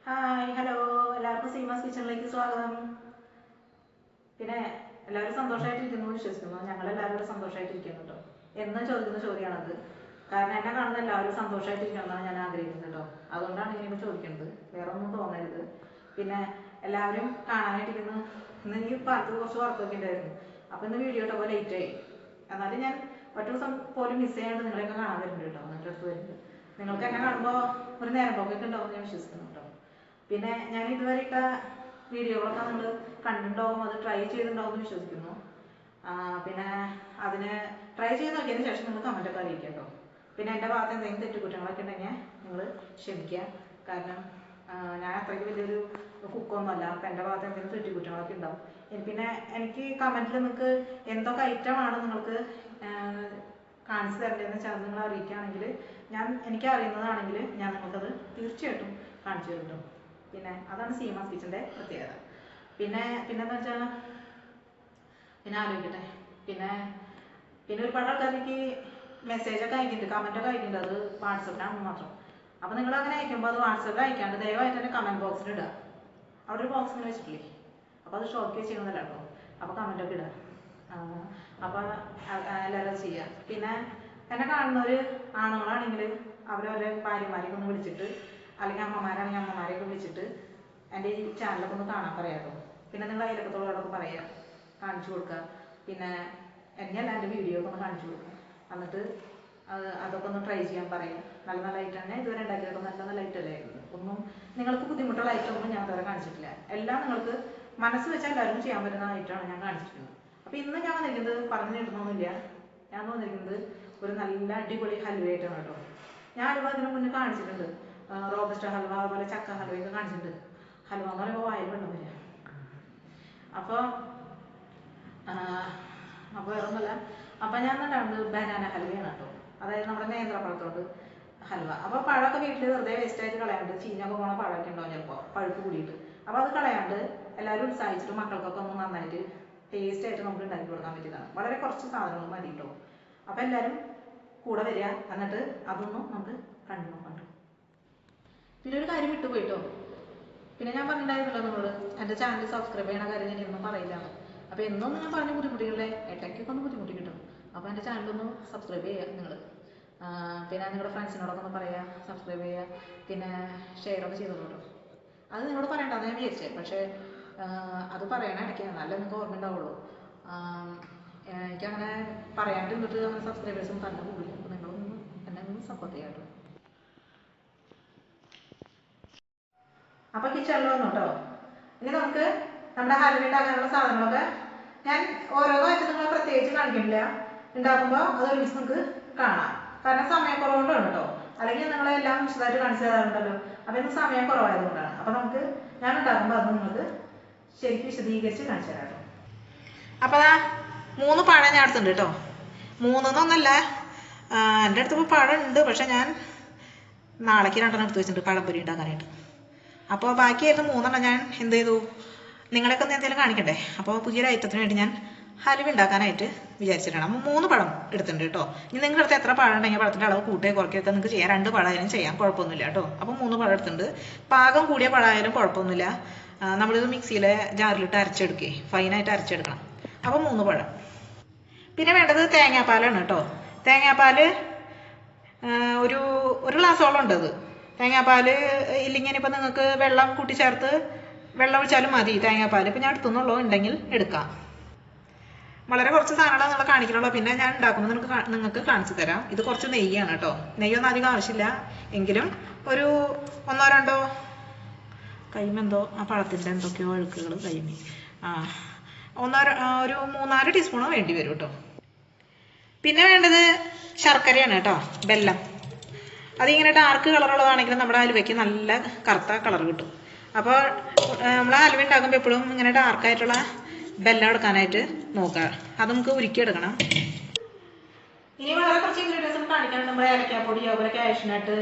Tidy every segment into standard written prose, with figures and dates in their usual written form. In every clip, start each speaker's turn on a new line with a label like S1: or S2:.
S1: Hi hello എല്ലാവർക്കും സീമാസ് കിച്ചണിലേക്ക് സ്വാഗതം. പിന്നെ എല്ലാവരും സന്തോഷമായിട്ടിരിക്കുന്നു വിശ്വസിക്കുന്നു. ഞങ്ങളെല്ലാവരും സന്തോഷമായിട്ടിരിക്കുന്നു കേട്ടോ. എന്നും ചോദിക്കുന്ന ചോദ്യമാണത്. കാരണം എന്നെ കാണുന്ന എല്ലാവരും സന്തോഷമായിട്ടിരിക്കണമെന്നാണ് ഞാൻ ആഗ്രഹിക്കുന്നത് കേട്ടോ. അതുകൊണ്ടാണ് ഇങ്ങനെ ചോദിക്കുന്നത്, വേറെ ഒന്നും തോന്നരുത്. പിന്നെ എല്ലാവരും കാണാനായിട്ടിരുന്ന് ഇന്ന് ഈ പാലത്ത് കുറച്ച് വർക്കൊക്കെ ഉണ്ടായിരുന്നു. അപ്പം ഇന്ന് വീഡിയോ ഇട്ടപ്പോൾ ലേറ്റായി. എന്നാലും ഞാൻ ഒറ്റ ദിവസം പോലും മിസ് ചെയ്യാണ്ട് നിങ്ങളെയൊക്കെ കാണാൻ വരുന്നുണ്ട് കേട്ടോ. നിങ്ങളുടെ അടുത്ത് വരുന്നുണ്ട്. നിങ്ങൾക്ക് എന്നെ കാണുമ്പോൾ ഒരു നേരം പോക്കൊക്കെ ഉണ്ടാവും ഞാൻ വിശ്വസിക്കുന്നു കേട്ടോ. പിന്നെ ഞാൻ ഇതുവരെ ഇട്ട വീഡിയോകളൊക്കെ നിങ്ങൾ കണ്ടിട്ടുണ്ടാവും, അത് ട്രൈ ചെയ്തിട്ടുണ്ടാവും എന്ന് വിശ്വസിക്കുന്നു. പിന്നെ അതിന് ട്രൈ ചെയ്ത് നോക്കിയതിന് ശേഷം നിങ്ങൾ കമൻറ്റൊക്കെ അറിയിക്കുക കേട്ടോ. പിന്നെ എൻ്റെ ഭാഗത്ത് എന്തെങ്കിലും തെറ്റുകുറ്റങ്ങളൊക്കെ ഉണ്ടെങ്കിൽ നിങ്ങൾ ക്ഷമിക്കുക. കാരണം ഞാൻ അത്രയ്ക്ക് വലിയൊരു കുക്കൊന്നുമല്ല. അപ്പം എൻ്റെ ഭാഗത്ത് എന്തെങ്കിലും തെറ്റുകുറ്റങ്ങളൊക്കെ ഉണ്ടാവും. പിന്നെ എനിക്ക് കമൻറ്റിൽ നിങ്ങൾക്ക് എന്തൊക്കെ ഐറ്റമാണ് നിങ്ങൾക്ക് കാണിച്ചു തരേണ്ടതെന്ന് വെച്ചാൽ നിങ്ങൾ അറിയിക്കുകയാണെങ്കിൽ എനിക്ക് അറിയുന്നതാണെങ്കിൽ ഞാൻ നിങ്ങൾക്കത് തീർച്ചയായിട്ടും കാണിച്ചു തരും കേട്ടോ. പിന്നെ അതാണ് സീമാസ് കിച്ചൻ്റെ പ്രത്യേകത. പിന്നെന്താ വെച്ചാൽ പിന്നെ ആലോചിക്കട്ടെ. പിന്നെ ഒരുപാട് ആൾക്കാർക്ക് മെസ്സേജൊക്കെ അയക്കുന്നുണ്ട്, കമൻറ്റൊക്കെ അയക്കുന്നുണ്ട്. അത് വാട്സപ്പിലാണ് മാത്രം. അപ്പോൾ നിങ്ങൾ അങ്ങനെ അയക്കുമ്പോൾ അത് വാട്സപ്പിൽ അയക്കാണ്ട് ദയവായിട്ട് തന്നെ കമൻറ്റ് ബോക്സിൽ ഇടുക. അവിടെ ഒരു ബോക്സ് ഇങ്ങനെ വെച്ചിട്ടില്ലേ, അപ്പോൾ അത് ഷോർട്ട് ചെയ്യണമെന്നല്ല കേട്ടോ. അപ്പോൾ കമൻറ്റൊക്കെ ഇടുക. അപ്പോൾ എല്ലാവരും ചെയ്യുക. പിന്നെ എന്നെ കാണുന്നവർ ആണുങ്ങളാണെങ്കിൽ അവരവരെ ഭാര്യമാരെയൊക്കെ ഒന്ന് വിളിച്ചിട്ട്, അല്ലെങ്കിൽ അമ്മമാരാണെങ്കിൽ അമ്മമാരെയൊക്കെ വിളിച്ചിട്ട് എൻ്റെ ഈ ചാനലൊക്കെ ഒന്ന് കാണാൻ പറയാമോ. പിന്നെ നിങ്ങൾ അയൽപക്കത്തോടൊക്കെ പറയുക, കാണിച്ചു കൊടുക്കുക. പിന്നെ എന്നെയല്ല എൻ്റെ വീഡിയോ ഒക്കെ ഒന്ന് കാണിച്ചു കൊടുക്കുക. എന്നിട്ട് അതൊക്കെ ഒന്ന് ട്രൈ ചെയ്യാൻ പറയുക. നല്ല നല്ല ഐറ്റം തന്നെ ഇതുവരെ ഉണ്ടാക്കിയതൊക്കെ നല്ല നല്ല ഐറ്റം അല്ലായിരുന്നു. ഒന്നും നിങ്ങൾക്ക് ബുദ്ധിമുട്ടുള്ള ഐറ്റം ഒന്നും ഞാൻ ഇതുവരെ കാണിച്ചിട്ടില്ല. എല്ലാം നിങ്ങൾക്ക് മനസ്സ് വെച്ചാൽ എല്ലാവർക്കും ചെയ്യാൻ പറ്റുന്ന ഐറ്റമാണ് ഞാൻ കാണിച്ചിട്ടുള്ളത്. അപ്പോൾ ഇന്ന് ഞാൻ വന്നിരിക്കുന്നത് പറഞ്ഞു കിട്ടണമെന്നില്ല. ഞാൻ വന്നിരിക്കുന്നത് ഒരു നല്ല അടിപൊളി ഹൽവയായിട്ടാണ് കേട്ടോ. ഞാൻ ഹൽവ അതിന് മുന്നേ കാണിച്ചിട്ടുണ്ട്. റോബസ്റ്റ ഹൽവ, അതുപോലെ ചക്ക ഹൽവയൊക്കെ കാണിച്ചിട്ടുണ്ട്. ഹൽവ എന്ന് പറയുമ്പോൾ വായിൽ വെള്ളം വരിക. അപ്പോൾ വേറെ ഒന്നുമല്ല. അപ്പം ഞാൻ ഉണ്ടാകുന്നത് ബനാന ഹൽവയാണ് കേട്ടോ. അതായത് നമ്മുടെ നേന്ത്രപ്പഴത്തോട് ഹൽവ. അപ്പോൾ പഴമൊക്കെ വീട്ടിൽ വെറുതെ വേസ്റ്റായിട്ട് കളയാണ്ട്, ചീഞ്ഞൊക്കെ പോണ പഴമൊക്കെ ഉണ്ടാവും ചിലപ്പോൾ പഴുപ്പ് കൂടിയിട്ട്. അപ്പോൾ അത് കളയാണ്ട് എല്ലാവരും ഉത്സാഹിച്ചിട്ട് മക്കൾക്കൊക്കെ ഒന്ന് നന്നായിട്ട് ടേസ്റ്റായിട്ട് നമുക്ക് ഉണ്ടാക്കി കൊടുക്കാൻ പറ്റിയതാണ്. വളരെ കുറച്ച് സാധനങ്ങൾ മതി കേട്ടോ. അപ്പോൾ എല്ലാവരും കൂടെ വരിക. എന്നിട്ട് അതൊന്നും നമുക്ക് കണ്ടു നോക്കാം. പിന്നെ ഒരു കാര്യം വിട്ടുപോയിട്ടോ. പിന്നെ ഞാൻ പറഞ്ഞിട്ടുണ്ടായിരുന്നല്ലോ നിങ്ങളോട് എൻ്റെ ചാനൽ സബ്സ്ക്രൈബ് ചെയ്യണ കാര്യം ഞാൻ ഒന്നും പറയില്ലാന്ന്. അപ്പോൾ എന്നൊന്നും ഞാൻ പറഞ്ഞ് ബുദ്ധിമുട്ടികളെ ഇടയ്ക്കൊക്കെ ഒന്ന് ബുദ്ധിമുട്ടി കിട്ടും. അപ്പോൾ എൻ്റെ ചാനലൊന്ന് സബ്സ്ക്രൈബ് ചെയ്യുക നിങ്ങൾ. പിന്നെ നിങ്ങളുടെ ഫ്രണ്ട്സിനോടൊക്കെ ഒന്ന് പറയുക, സബ്സ്ക്രൈബ് ചെയ്യുക. പിന്നെ ഷെയറൊക്കെ ചെയ്തോളൂ കേട്ടോ. അത് നിങ്ങളോട് പറയണ്ടെന്ന് ഞാൻ വിചാരിച്ചത്. പക്ഷേ അത് പറയണ ഇടയ്ക്ക് നല്ല നിങ്ങൾക്ക് ഓർമ്മ ഉണ്ടാവുള്ളൂ. എനിക്കങ്ങനെ പറയാണ്ട് നിന്നിട്ട് അങ്ങനെ സബ്സ്ക്രൈബേഴ്സൊന്നും തന്നെ പോകില്ല. അപ്പോൾ നിങ്ങളൊന്ന് എന്നെ ഒന്ന് സപ്പോർട്ട് ചെയ്യാം കേട്ടോ. അപ്പോൾ കിച്ചണിൽ വന്നു കേട്ടോ. ഇനി നമുക്ക് നമ്മുടെ ഹൽവ ഉണ്ടാക്കാനുള്ള സാധനങ്ങളൊക്കെ ഞാൻ ഓരോന്നായിട്ട് നിങ്ങൾ പ്രത്യേകിച്ച് കാണിക്കുന്നില്ല. ഉണ്ടാക്കുമ്പോൾ അത് ഒരുമിച്ച് നമുക്ക് കാണാം. കാരണം സമയക്കുറവുകൊണ്ടാണ് കേട്ടോ. അല്ലെങ്കിൽ നിങ്ങളെല്ലാം വിശദമായിട്ട് കാണിച്ചു തരാറുണ്ടല്ലോ. അപ്പോൾ ഇന്ന് സമയം കുറവായതുകൊണ്ടാണ്. അപ്പോൾ ഞാൻ ഉണ്ടാക്കുമ്പോൾ അത് നിങ്ങൾക്ക് ശരിക്കും വിശദീകരിച്ച് കാണിച്ചു തരാം കേട്ടോ. അപ്പോൾ അതാ 3 പഴം ഞാൻ എടുത്തിട്ടുണ്ട് കേട്ടോ. 3 എൻ്റെ അടുത്ത് ഇപ്പോൾ പഴം ഉണ്ട്. പക്ഷെ ഞാൻ നാളേക്ക് 2 എടുത്ത് വെച്ചിട്ടുണ്ട് പഴംപൊരി ഉണ്ടാക്കാനായിട്ട്. അപ്പോൾ ബാക്കിയായിട്ട് 3 ഞാൻ എന്ത് ചെയ്തു, നിങ്ങളെയൊക്കെ ഒന്ന് എന്തെങ്കിലും കാണിക്കണ്ടേ. അപ്പോൾ പുതിയൊരു ഐറ്റത്തിന് വേണ്ടി ഞാൻ ഹൽവ ഉണ്ടാക്കാനായിട്ട് വിചാരിച്ചിട്ടാണ്. അപ്പോൾ 3 പഴം എടുത്തിട്ടുണ്ട് കേട്ടോ. ഇനി നിങ്ങളുടെ അടുത്ത് എത്ര പഴം ഉണ്ടെങ്കിൽ പഴത്തിൻ്റെ അളവ് കൂട്ടുകയോ കുറയ്ക്കുകയൊക്കെ നിങ്ങൾക്ക് ചെയ്യാം. 2 പഴമായാലും ചെയ്യാം, കുഴപ്പമൊന്നുമില്ല കേട്ടോ. അപ്പോൾ 3 പഴം എടുത്തിട്ടുണ്ട്. പാകം കൂടിയ പഴമായാലും കുഴപ്പമൊന്നുമില്ല. നമ്മളിത് മിക്സിയിലെ ജാറിലിട്ട് അരച്ചെടുക്കുകയെ ഫൈനായിട്ട് അരച്ചെടുക്കണം. അപ്പോൾ 3 പഴം. പിന്നെ വേണ്ടത് തേങ്ങാപ്പാലാണ് കേട്ടോ. തേങ്ങാപ്പാൽ ഒരു ഗ്ലാസ്സോളം ഉണ്ട്. അത് തേങ്ങാപ്പാൽ ഇല്ലെങ്കിൽ ഇപ്പോൾ നിങ്ങൾക്ക് വെള്ളം കൂട്ടിച്ചേർത്ത് വെള്ളം ഒഴിച്ചാലും മതി തേങ്ങാപ്പാൽ. ഇപ്പം ഞാൻ എടുത്തുന്നുള്ളൂ, ഉണ്ടെങ്കിൽ എടുക്കാം. വളരെ കുറച്ച് സാധനങ്ങളാണ് നിങ്ങൾ കാണിക്കണുള്ളൂ. പിന്നെ ഞാൻ ഉണ്ടാക്കുമ്പോൾ നിങ്ങൾക്ക് കാണിച്ചു തരാം. ഇത് കുറച്ച് നെയ്യാണ് കേട്ടോ. നെയ്യൊന്നും അധികം ആവശ്യമില്ല. എങ്കിലും ഒരു 1-2 കൈമെന്തോ ആ പഴത്തിൻ്റെ എന്തൊക്കെയോ അഴുക്കുകൾ കൈമി ഒരു 3-4 ടീസ്പൂണ് വേണ്ടി വരും കേട്ടോ. പിന്നെ വേണ്ടത് ശർക്കരയാണ് കേട്ടോ, വെല്ലം. അതിങ്ങനെ ഡാർക്ക് കളറുള്ളതാണെങ്കിലും നമ്മുടെ ഹൽവയ്ക്ക് നല്ല കറുത്ത കളർ കിട്ടും. അപ്പോൾ നമ്മൾ ഹൽവ ഉണ്ടാക്കുമ്പോൾ എപ്പോഴും ഇങ്ങനെ ഡാർക്കായിട്ടുള്ള വെല്ലം എടുക്കാനായിട്ട് നോക്കുക. അത് നമുക്ക് ഉരുക്കിയെടുക്കണം. ഇനി വേറെ കുറച്ച് ഇൻഗ്രീഡിയൻസ് കാണിക്കാൻ. നമ്മുടെ ഏലക്കാപ്പൊടി, അതുപോലെ കാഷ്നട്ട്,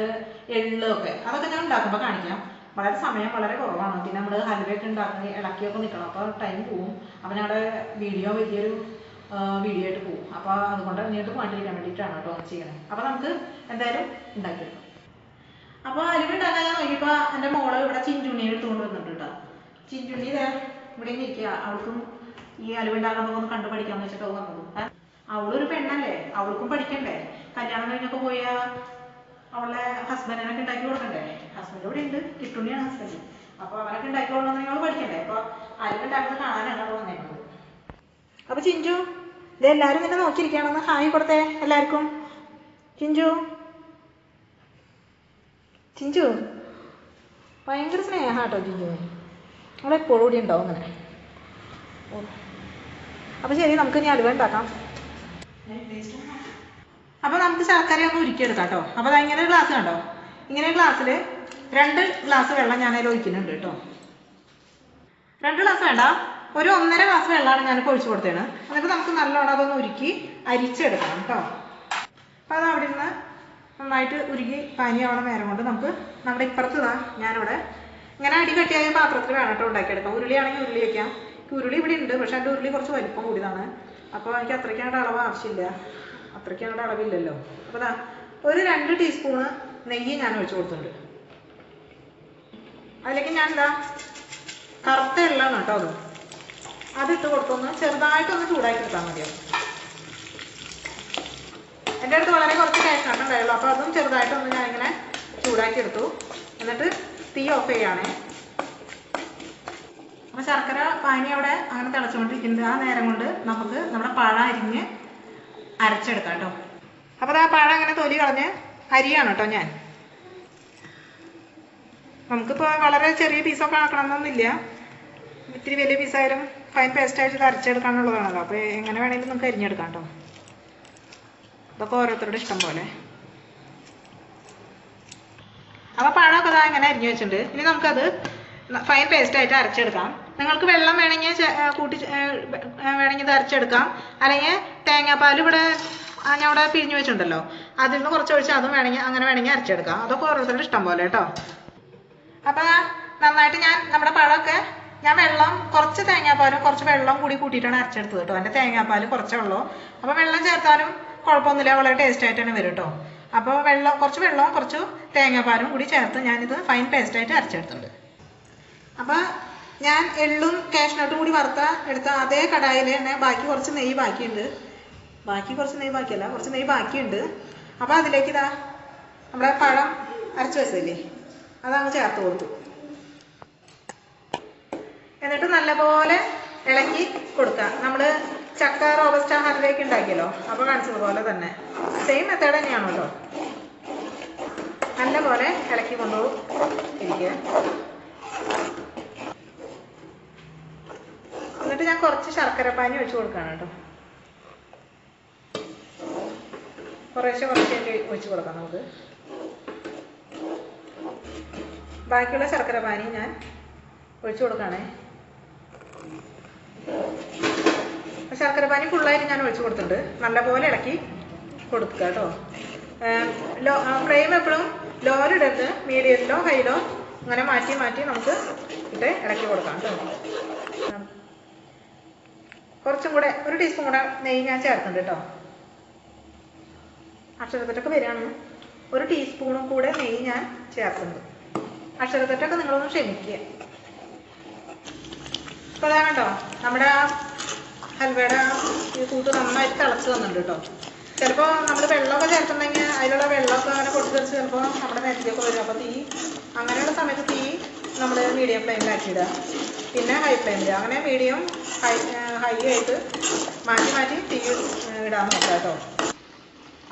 S1: എള്ളൊക്കെ അതൊക്കെ ഞാൻ ഉണ്ടാക്കുമ്പോൾ കാണിക്കാം. സമയം വളരെ കുറവാണ്. പിന്നെ നമ്മൾ ഹൽവയൊക്കെ ഉണ്ടാക്കി ഇളക്കിയൊക്കെ നിൽക്കണം. അപ്പോൾ ടൈം പോവും. അപ്പോൾ ഞങ്ങളുടെ വീഡിയോ വലിയൊരു വീഡിയോ ആയിട്ട് പോകും. അപ്പോൾ അതുകൊണ്ട് ഇങ്ങോട്ട് പോകാണ്ടിരിക്കാൻ വേണ്ടിയിട്ടാണ് കേട്ടോ ചെയ്യണത്. അപ്പോൾ നമുക്ക് എന്തായാലും ഉണ്ടാക്കിയെടുക്കാം. അപ്പോൾ ഹൽവ ഉണ്ടാക്കാൻ ഞാൻ നോക്കിയപ്പോൾ എൻ്റെ മോള് ഇവിടെ ചിഞ്ചുണ്ണിയെ എടുത്തുകൊണ്ട് വന്നിട്ടുണ്ട് കേട്ടോ. ചിഞ്ചുണ്ണി ഇതാ ഇവിടെ ഇരിക്കുക. അവൾക്കും ഈ അലുവുണ്ടാകുമ്പോൾ ഒന്ന് കണ്ടു പഠിക്കാന്ന് വെച്ചിട്ട് വന്നത്. അവളൊരു പെണ്ണല്ലേ, അവൾക്കും പഠിക്കണ്ടേ. കല്യാണം കഴിഞ്ഞൊക്കെ പോയ അവളെ ഹസ്ബൻഡിനൊക്കെ ഉണ്ടാക്കി കൊടുക്കണ്ടേ. ഹസ്ബൻഡ് ഇവിടെ ഉണ്ട്, കിട്ടുണ്ണിയാണ് ഹസ്ബൻഡ്. അപ്പൊ അവനൊക്കെ ഉണ്ടാക്കി കൊടുക്കണമെങ്കിൽ അവൾ പഠിക്കണ്ടേ. അപ്പൊ അലുവുണ്ടാക്കുന്നത് കാണാനാണ് അവൾ വന്നേക്കുന്നത്. അപ്പൊ ചിഞ്ചു ഇത് എല്ലാവരും നിന്നെ നോക്കിയിരിക്കുകയാണെന്ന് ഹായ് കൊടുത്തേ എല്ലാവർക്കും. ചിഞ്ചു ചിഞ്ചു ഭയങ്കര സ്നേഹം കേട്ടോ ചിഞ്ചു. നമ്മളെപ്പോഴും കൂടി ഉണ്ടാവും അങ്ങനെ. അപ്പോൾ ശരി, നമുക്ക് ഇനി അലുവ ഉണ്ടാക്കാം. അപ്പോൾ നമുക്ക് ശർക്കരയൊക്കെ ഉരുക്കിയെടുക്കാം കേട്ടോ. അപ്പോൾ ഇങ്ങനെ ഒരു ഗ്ലാസ് കണ്ടോ, ഇങ്ങനെ ഗ്ലാസ്സിൽ 2 ഗ്ലാസ് വെള്ളം ഞാനതിൽ ഒഴിക്കുന്നുണ്ട് കേട്ടോ. 2 ഗ്ലാസ് വേണ്ട, ഒരു 1.5 ഗ്ലാസ് വെള്ളമാണ് ഞാനിപ്പോൾ ഒഴിച്ചു കൊടുത്തത്. എന്നിട്ട് നമുക്ക് നല്ലോണം അതൊന്ന് ഉരുക്കി അരിച്ചെടുക്കണം കേട്ടോ. അപ്പോൾ അത് അവിടെ നിന്ന് നന്നായിട്ട് ഉരുക്കി പാനിയാവണ നേരം കൊണ്ട് നമുക്ക് നമ്മുടെ ഇപ്പുറത്ത് ഞാനിവിടെ ഇങ്ങനെ അടി കട്ടിയായ പാത്രത്തിൽ വേണം കേട്ടോ ഉണ്ടാക്കിയെടുക്കാം. ഉരുളിയാണെങ്കിൽ ഉരുളി വയ്ക്കാം. ഉരുളി ഇവിടെ ഉണ്ട്, പക്ഷെ എൻ്റെ ഉരുളി കുറച്ച് വലിപ്പം കൂടിയതാണ്. അപ്പോൾ എനിക്ക് അത്രയ്ക്കാണ്ട് അളവ് ആവശ്യമില്ല, അത്രയ്ക്കാണ്ട് അളവില്ലല്ലോ. അപ്പോൾ ഒരു 2 ടീസ്പൂണ് നെയ്യ് ഞാൻ ഒഴിച്ചു കൊടുത്തിട്ടുണ്ട്. അതിലേക്ക് ഞാൻ കറുത്ത എള്ളാണ് കേട്ടോ അതിട്ട് കൊടുത്തൊന്ന് ചെറുതായിട്ടൊന്ന് ചൂടാക്കി എടുത്താൽ മതിയാവും. എൻ്റെ അടുത്ത് വളരെ കുറച്ച് കാഷ്നട്ട് ഉണ്ടായുള്ളൂ. അപ്പോൾ അതും ചെറുതായിട്ടൊന്ന് ഞാനിങ്ങനെ ചൂടാക്കി എടുത്തു. എന്നിട്ട് തീ ഓഫ് ചെയ്യുകയാണേ. അപ്പോൾ ശർക്കര പാനി അവിടെ അങ്ങനെ തിളച്ചുകൊണ്ടിരിക്കുന്നത്. ആ നേരം കൊണ്ട് നമുക്ക് നമ്മുടെ പഴം അരിഞ്ഞ് അരച്ചെടുക്കാം കേട്ടോ. അപ്പോൾ ആ പഴം അങ്ങനെ തൊലി കളഞ്ഞ് അരിയാണ് കേട്ടോ ഞാൻ. നമുക്കിപ്പോൾ വളരെ ചെറിയ പീസൊക്കെ ആക്കണമെന്നൊന്നുമില്ല. ഇത്തിരി വലിയ പീസായാലും ഫൈൻ പേസ്റ്റായിട്ട് അരച്ചെടുക്കാനുള്ളതാണല്ലോ. അപ്പോൾ എങ്ങനെ വേണമെങ്കിലും നമുക്ക് അരിഞ്ഞെടുക്കാം കേട്ടോ. ഇതൊക്കെ ഓരോരുത്തരുടെ ഇഷ്ടം പോലെ. അപ്പോൾ പഴമൊക്കെ ഇങ്ങനെ അരിഞ്ഞു വെച്ചിട്ടുണ്ട്. ഇനി നമുക്കത് ഫൈൻ പേസ്റ്റായിട്ട് അരച്ചെടുക്കാം. നിങ്ങൾക്ക് വെള്ളം വേണമെങ്കിൽ കൂട്ടി വേണമെങ്കിൽ ഇത് അരച്ചെടുക്കാം. അല്ലെങ്കിൽ തേങ്ങാപ്പാൽ ഇവിടെ ഞാൻ ഇവിടെ പിഴിഞ്ഞ് വെച്ചിട്ടുണ്ടല്ലോ, അതിൽ നിന്ന് കുറച്ച് ഒഴിച്ച് അതും വേണമെങ്കിൽ അങ്ങനെ വേണമെങ്കിൽ അരച്ചെടുക്കാം. അതൊക്കെ ഓരോരുത്തരുടെ ഇഷ്ടം പോലെ കേട്ടോ. അപ്പോൾ നന്നായിട്ട് നമ്മുടെ പഴമൊക്കെ ഞാൻ വെള്ളം കുറച്ച് തേങ്ങാപ്പാലും കുറച്ച് വെള്ളം കൂടി കൂട്ടിയിട്ടാണ് അരച്ചെടുത്തത് കേട്ടോ. എൻ്റെ തേങ്ങാപ്പാൽ കുറച്ചേ ഉള്ളൂ. അപ്പോൾ വെള്ളം ചേർത്താലും കുഴപ്പമൊന്നുമില്ല, വളരെ ടേസ്റ്റായിട്ട് തന്നെ വരും കേട്ടോ. അപ്പോൾ കുറച്ച് വെള്ളവും കുറച്ച് തേങ്ങാപ്പാലും കൂടി ചേർത്ത് ഞാനിത് ഫൈൻ പേസ്റ്റായിട്ട് അരച്ചെടുത്തിട്ടുണ്ട്. അപ്പോൾ ഞാൻ എള്ളും കാഷ്നട്ടും കൂടി എടുത്ത അതേ കടായിൽ തന്നെ ബാക്കി കുറച്ച് നെയ്യ് ബാക്കിയുണ്ട്. കുറച്ച് നെയ്യ് ബാക്കിയുണ്ട്. അപ്പോൾ അതിലേക്ക് നമ്മുടെ പഴം അരച്ച് വെച്ചതില്ലേ അതങ്ങ് ചേർത്ത് കൊടുത്തു. എന്നിട്ട് നല്ലപോലെ ഇളക്കി കൊടുക്കുക. നമ്മൾ ചക്ക റോബസ്റ്റ ഹൽവയൊക്കെ ഉണ്ടാക്കിയല്ലോ, അപ്പോൾ കാണിച്ചതുപോലെ തന്നെ സെയിം മെത്തേഡ് തന്നെയാണ് കേട്ടോ. നല്ലപോലെ ഇളക്കി കൊണ്ടുപോകും ഇരിക്കുക. എന്നിട്ട് ഞാൻ കുറച്ച് ശർക്കരപ്പാനി ഒഴിച്ച് കൊടുക്കുകയാണ് കേട്ടോ. കുറേശ്ശെ ഒഴിച്ച് കൊടുക്കാം നമുക്ക്. ബാക്കിയുള്ള ശർക്കരപ്പാനി ഞാൻ ഒഴിച്ച് കൊടുക്കുകയാണേ. ശർക്കരപ്പാനി ഫുള്ളായിട്ട് ഞാൻ ഒഴിച്ച് കൊടുത്തിട്ടുണ്ട്. നല്ലപോലെ ഇളക്കി കൊടുക്കുക കേട്ടോ. ഫ്ലെയിം എപ്പോഴും ലോയിലിടരുത്, മീഡിയത്തിലോ ഹൈയിലോ അങ്ങനെ മാറ്റി നമുക്ക് ഇളക്കി കൊടുക്കാം കേട്ടോ. കുറച്ചും കൂടെ 1 ടീസ്പൂൺ കൂടെ നെയ്യ് ഞാൻ ചേർക്കുന്നുണ്ട് കേട്ടോ. അക്ഷരത്തെറ്റൊക്കെ വരികയാണ്. 1 ടീസ്പൂണും കൂടെ നെയ്യ് ഞാൻ ചേർക്കുന്നുണ്ട്. അക്ഷരത്തെറ്റൊക്കെ നിങ്ങളൊന്ന് ക്ഷമിക്കുക. അപ്പോൾ അതാണ് കേട്ടോ നമ്മുടെ ഹൽവയുടെ ഈ കൂട്ട് നന്നായിട്ട് തിളച്ച് വന്നിട്ടുണ്ട് കേട്ടോ. ചിലപ്പോൾ നമ്മൾ വെള്ളമൊക്കെ ചേർക്കുന്നുണ്ടെങ്കിൽ അതിലുള്ള വെള്ളമൊക്കെ അങ്ങനെ പൊട്ടിത്തെറിച്ച് ചിലപ്പോൾ നമ്മുടെ നെറ്റിയൊക്കെ വരും. അപ്പോൾ അങ്ങനെയുള്ള സമയത്ത് തീ നമ്മൾ മീഡിയം ഫ്ലെയിമിലാക്കിയിടുക, പിന്നെ ഹൈ ഫ്ലെയിമിൽ, അങ്ങനെ മീഡിയം ഹൈ ആയിട്ട് മാറ്റി തീ ഇടാൻ നോക്കാം കേട്ടോ.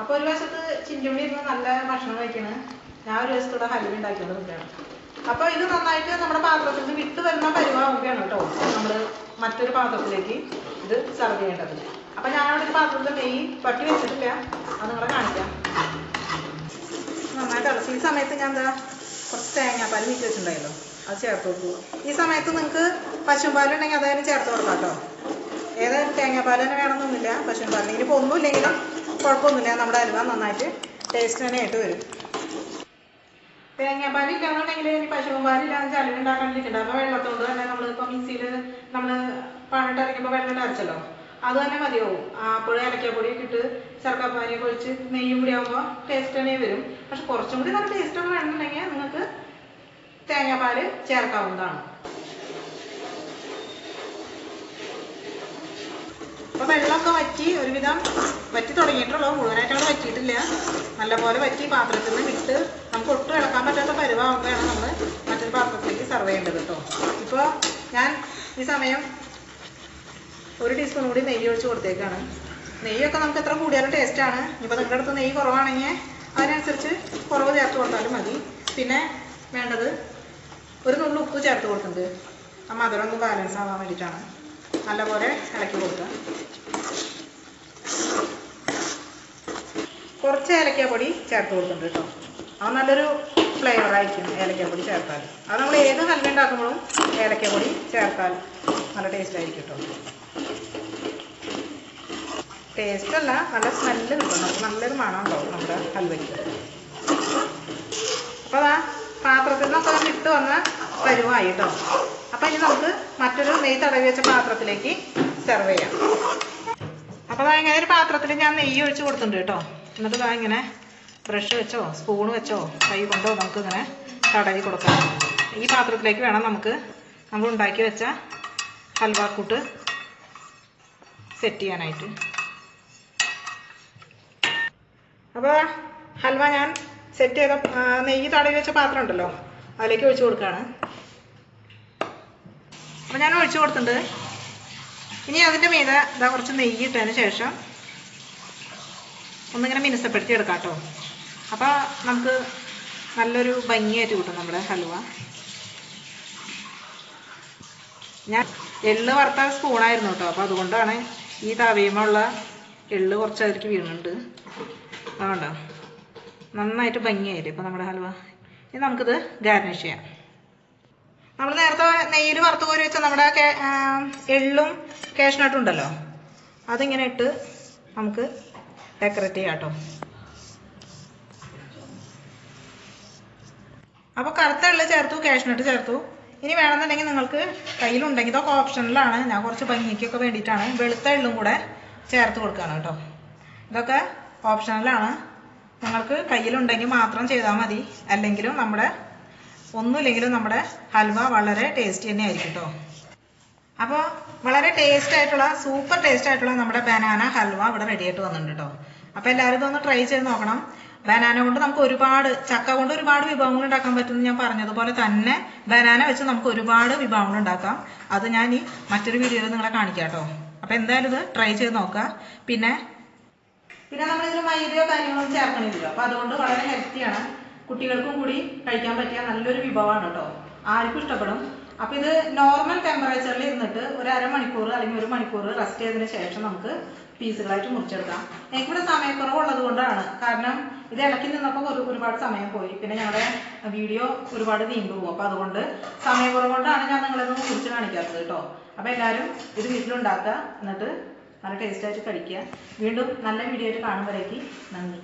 S1: അപ്പോൾ ഒരു വശത്ത് ചിഞ്ചുള്ളി ഇരുന്ന് നല്ല ഭക്ഷണം കഴിക്കണ്, ഞാൻ ഒരു വശത്തൂടെ ഹൽവ ഉണ്ടാക്കിക്കൊണ്ട് നിൽക്കുകയാണ്. അപ്പോൾ ഇത് നന്നായിട്ട് നമ്മുടെ പാത്രത്തിൽ നിന്ന് വിട്ട് വരുന്ന പരുവാകുകയാണ് കേട്ടോ നമ്മൾ മറ്റൊരു പാത്രത്തിലേക്ക് ഇത് സെർവ് ചെയ്യേണ്ടത്. അപ്പോൾ ഞാനവിടെ ഒരു പാത്രത്തിൽ നെയ്യ് പട്ടി വെച്ചിട്ടില്ല, അത് നിങ്ങളെ കാണിക്കാം. നന്നായിട്ട് ഇളക്കി. ഈ സമയത്ത് ഞാൻ കുറച്ച് തേങ്ങാപ്പാൽ വീട്ടി വെച്ചിട്ടുണ്ടായല്ലോ, അത് ചേർത്ത് കൊടുക്കുക. ഈ സമയത്ത് നിങ്ങൾക്ക് പശുപാലുണ്ടെങ്കിൽ അതായാലും ചേർത്ത് കൊടുക്കാം കേട്ടോ. ഏതായാലും തേങ്ങാപ്പാൽ തന്നെ വേണമെന്നൊന്നുമില്ല, പശുപാലിനെങ്കിൽ ഇപ്പോൾ ഒന്നുമില്ലെങ്കിലും കുഴപ്പമൊന്നുമില്ല. നമ്മുടെ ഹൽവ നന്നായിട്ട് ടേസ്റ്റ് തന്നെ ആയിട്ട് വരും. തേങ്ങാപ്പാലില്ലാന്നുണ്ടെങ്കിൽ ഇനി പശുപാലില്ലാന്ന് ചലി ഉണ്ടാക്കാണ്ടിരിക്കണ്ട. അപ്പോൾ വെള്ളത്തോണ്ട് തന്നെ നമ്മളിപ്പോൾ മിക്സിയിൽ നമ്മൾ പണിട്ട് അരയ്ക്കുമ്പോൾ വെള്ളം അരച്ചല്ലോ, അത് തന്നെ മതിയാവും. അപ്പോഴും ഏലക്കാപ്പൊടിയൊക്കെ ഇട്ട് ശർക്കരപ്പാനിയൊക്കെ ഒഴിച്ച് നെയ്യും കൂടി ആകുമ്പോൾ ടേസ്റ്റ് തന്നെ വരും. പക്ഷെ കുറച്ചും കൂടി നല്ല ടേസ്റ്റൊക്കെ വേണമെന്നുണ്ടെങ്കിൽ നിങ്ങൾക്ക് തേങ്ങാപ്പാൽ ചേർക്കാവുന്നതാണ്. അപ്പോൾ വെള്ളമൊക്കെ വറ്റി ഒരുവിധം വറ്റി തുടങ്ങിയിട്ടുള്ളൂ, മുഴുവനായിട്ടാണ് വറ്റിയിട്ടില്ല. നല്ലപോലെ വറ്റി പാത്രത്തിൽ നിന്ന് വിട്ട് നമുക്ക് ഒട്ടും ഇളക്കാൻ പറ്റാത്ത പരുവാകുമ്പോഴാണ് നമ്മൾ മറ്റൊരു പാത്രത്തിലേക്ക് സെർവ് ചെയ്യേണ്ടത് കേട്ടോ. ഇപ്പോൾ ഞാൻ ഈ സമയം 1 ടീസ്പൂൺ കൂടി നെയ്യ് ഒഴിച്ച് കൊടുത്തേക്കാണ്. നെയ്യൊക്കെ നമുക്ക് എത്ര കൂടിയാലും ടേസ്റ്റാണ്. ഇപ്പോൾ നിങ്ങളുടെ അടുത്ത് നെയ്യ് കുറവാണെങ്കിൽ അതിനനുസരിച്ച് കുറവ് ചേർത്ത് കൊടുത്താലും മതി. പിന്നെ വേണ്ടത് ഒരു നുള്ളു ഉപ്പ് ചേർത്ത് കൊടുക്കുന്നുണ്ട്. ആ മധുരം ഒന്ന് ബാലൻസ് ആവാൻ വേണ്ടിയിട്ടാണ്. നല്ലപോലെ ഇളക്കി കൊടുക്കുക. കുറച്ച് ഏലക്കാപ്പൊടി ചേർത്ത് കൊടുക്കുന്നുണ്ട് കേട്ടോ. അത് നല്ലൊരു ഫ്ലേവറായിരിക്കും ഏലക്കാപ്പൊടി ചേർത്താൽ. അത് നമ്മൾ ഏത് ഹൽവ ഉണ്ടാക്കുമ്പോഴും ഏലക്കാപ്പൊടി ചേർത്താൽ നല്ല ടേസ്റ്റ് ആയിരിക്കും കേട്ടോ. ടേസ്റ്റ് അല്ല, നല്ല സ്മെല്ല് കിട്ടും, നമുക്ക് നല്ലൊരു മണം ഉണ്ടാവും നമ്മുടെ ഹൽവയ്ക്ക്. അപ്പോൾ അതാ പാത്രത്തിൽ നിന്നൊക്കെ ഇട്ട് വന്ന പരുവായി കേട്ടോ. അപ്പോൾ ഇനി നമുക്ക് മറ്റൊരു നെയ്യ് തടവി വെച്ച പാത്രത്തിലേക്ക് സെർവ് ചെയ്യാം. അപ്പോൾ അതാ ഇങ്ങനെ ഒരു പാത്രത്തിൽ ഞാൻ നെയ്യ് ഒഴിച്ച് കൊടുത്തിട്ടുണ്ട് കേട്ടോ. എന്നിട്ട് ഇതാ ഇങ്ങനെ ബ്രഷ് വെച്ചോ സ്പൂൺ വെച്ചോ കൈ കൊണ്ടോ നമുക്ക് ഇങ്ങനെ തടവി കൊടുക്കാം. ഈ പാത്രത്തിലേക്ക് വേണം നമ്മൾ ഉണ്ടാക്കി വെച്ച ഹൽവാക്കൂട്ട് സെറ്റ് ചെയ്യാനായിട്ട്. അപ്പോൾ ഹൽവ ഞാൻ സെറ്റ് ചെയ്ത നെയ്യ് തടവി വെച്ച പാത്രം ഉണ്ടല്ലോ, അതിലേക്ക് ഒഴിച്ച് കൊടുക്കുകയാണ്. അപ്പോൾ ഞാൻ ഒഴിച്ച് കൊടുത്തിട്ടുണ്ട്. ഇനി അതിൻ്റെ മീതെ ഇതാ കുറച്ച് നെയ്യ് ഇട്ടതിന് ശേഷം ഒന്നിങ്ങനെ മിനുസപ്പെടുത്തി എടുക്കാം കേട്ടോ. അപ്പോൾ നമുക്ക് നല്ലൊരു ഭംഗിയായിട്ട് കിട്ടും നമ്മുടെ ഹൽവ. ഞാൻ എള്ള് വറുത്ത സ്പൂണായിരുന്നു കേട്ടോ. അപ്പോൾ അതുകൊണ്ടാണ് ഈ തവിയുമുള്ള എള്ള് കുറച്ച് അതിലേക്ക് വീണുണ്ട്. അതുകൊണ്ടോ നന്നായിട്ട് ഭംഗിയായില്ലേ ഇപ്പോൾ നമ്മുടെ ഹൽവ. ഇനി നമുക്കിത് ഗാർണിഷ് ചെയ്യാം. നമ്മൾ നേരത്തെ നെയ്യിൽ വറുത്ത് കോരി വെച്ച നമ്മുടെ എള്ളും കാഷ്നട്ടും ഉണ്ടല്ലോ, അതിങ്ങനെ ഇട്ട് നമുക്ക് ഡെക്കറേറ്റ് ചെയ്യാം കേട്ടോ. അപ്പോൾ കറുത്ത എള്ള് ചേർത്തു, കാഷ്നട്ട് ചേർത്തു. ഇനി വേണമെന്നുണ്ടെങ്കിൽ നിങ്ങൾക്ക് കയ്യിലുണ്ടെങ്കിൽ ഇതൊക്കെ ഓപ്ഷനിലാണ്. ഞാൻ കുറച്ച് ഭംഗിക്കൊക്കെ വേണ്ടിയിട്ടാണ് വെളുത്ത എള്ളും കൂടെ ചേർത്ത് കൊടുക്കുകയാണ് കേട്ടോ. ഇതൊക്കെ ഓപ്ഷനിലാണ്. നിങ്ങൾക്ക് കയ്യിലുണ്ടെങ്കിൽ മാത്രം ചെയ്താൽ മതി. അല്ലെങ്കിലും ഒന്നുമില്ലെങ്കിലും നമ്മുടെ ഹൽവ വളരെ ടേസ്റ്റി തന്നെ ആയിരിക്കും കേട്ടോ. അപ്പോൾ വളരെ സൂപ്പർ ടേസ്റ്റ് ആയിട്ടുള്ള നമ്മുടെ ബനാന ഹൽവ ഇവിടെ റെഡി ആയിട്ട് വന്നിട്ടുണ്ട് കേട്ടോ. അപ്പോൾ എല്ലാവരും ഇതൊന്ന് ട്രൈ ചെയ്ത് നോക്കണം. ബനാന കൊണ്ട് നമുക്ക് ചക്ക കൊണ്ട് ഒരുപാട് വിഭവങ്ങൾ ഉണ്ടാക്കാൻ പറ്റുമെന്ന് ഞാൻ പറഞ്ഞതുപോലെ തന്നെ ബനാന വെച്ച് നമുക്ക് ഒരുപാട് വിഭവങ്ങൾ ഉണ്ടാക്കാം. അത് ഞാൻ ഈ മറ്റൊരു വീഡിയോയിൽ നിങ്ങളെ കാണിക്കാം കേട്ടോ. അപ്പോൾ എന്തായാലും ഇത് ട്രൈ ചെയ്ത് നോക്കുക. പിന്നെ നമ്മളിതിൽ മൈദയോ കാര്യങ്ങളൊന്നും ചേർക്കണില്ലല്ലോ. അപ്പോൾ അതുകൊണ്ട് വളരെ ഹെൽത്തിയാണ്. കുട്ടികൾക്കും കൂടി കഴിക്കാൻ പറ്റിയ നല്ലൊരു വിഭവമാണ് കേട്ടോ. ആർക്കും ഇഷ്ടപ്പെടും. അപ്പോൾ ഇത് നോർമൽ ടെമ്പറേച്ചറിൽ ഇരുന്നിട്ട് ഒരു അരമണിക്കൂർ അല്ലെങ്കിൽ 1 മണിക്കൂർ റെസ്റ്റ് ചെയ്തതിന് ശേഷം നമുക്ക് പീസുകളായിട്ട് മുറിച്ചെടുക്കാം. എനിക്കിവിടെ സമയക്കുറവുള്ളത് കൊണ്ടാണ്. കാരണം ഇത് ഇളക്കി നിന്നപ്പോൾ ഒരുപാട് സമയം പോയി. പിന്നെ ഞങ്ങളുടെ വീഡിയോ ഒരുപാട് നീണ്ടു പോകും. അപ്പോൾ അതുകൊണ്ട് സമയക്കുറവ് കൊണ്ടാണ് ഞാൻ നിങ്ങളൊന്ന് മുറിച്ച് കാണിക്കാത്തത് കേട്ടോ. അപ്പോൾ എല്ലാവരും ഇത് വീട്ടിലുണ്ടാക്കുക. എന്നിട്ട് നല്ല ടേസ്റ്റായിട്ട് കഴിക്കുക. വീണ്ടും നല്ല വീഡിയോ ആയിട്ട് കാണുമ്പോഴേക്ക് നന്ദി.